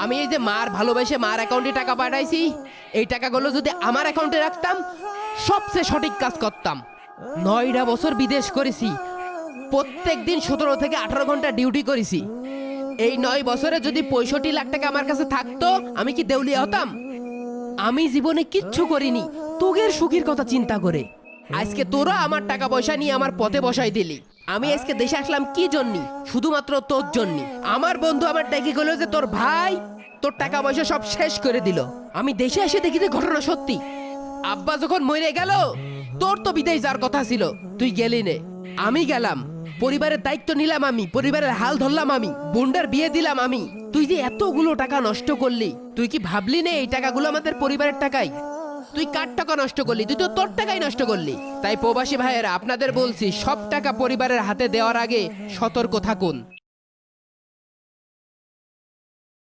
আমি এই যে মার ভালোবেসে মার অ্যাকাউন্টে টাকা পাঠাইছি, এই টাকাগুলো যদি আমার অ্যাকাউন্টে রাখতাম সবচেয়ে সঠিক কাজ করতাম। 9টা বছর বিদেশ করেছি, প্রত্যেক দিন 17 থেকে 18 ঘন্টা ডিউটি করেছি। এই 9 বছরে যদি 65 লাখ টাকা আমার কাছে থাকতো, আমি কি দেউলিয়া হতাম? আমি জীবনে কিচ্ছু করিনি তোগের সুখের কথা চিন্তা করে। আজকে তোরা আমার টাকা পয়সা নিয়ে আমার পথে বসাই দিলি। আমি আজকে দেশে আসলাম কি জন্য? শুধুমাত্র তোর জন্য। আমার বন্ধু আমার ডেকে গেল যে তোর ভাই তোর টাকা পয়সা সব শেষ করে দিল। আমি দেশে এসে দেখি যে ঘটনা সত্যি। আব্বা যখন মরে গেল, তোর তো বিদেশ যাওয়ার কথা ছিল, তুই গেলি নে। আমি গেলাম, পরিবারের দায়িত্ব নিলাম আমি, পরিবারের হাল ধরলাম আমি, বোনটার বিয়ে দিলাম আমি। তুই যে এতগুলো টাকা নষ্ট করলি, তুই কি ভাবলি নে এই টাকাগুলো আমাদের পরিবারের টাকাই? তুই কার টাকা নষ্ট করলি? তুই তো তোর টাকাই নষ্ট করলি। তাই প্রবাসী ভাইয়েরা, আপনাদের বলছি, সব টাকা পরিবারের হাতে দেওয়ার আগে সতর্ক থাকুন।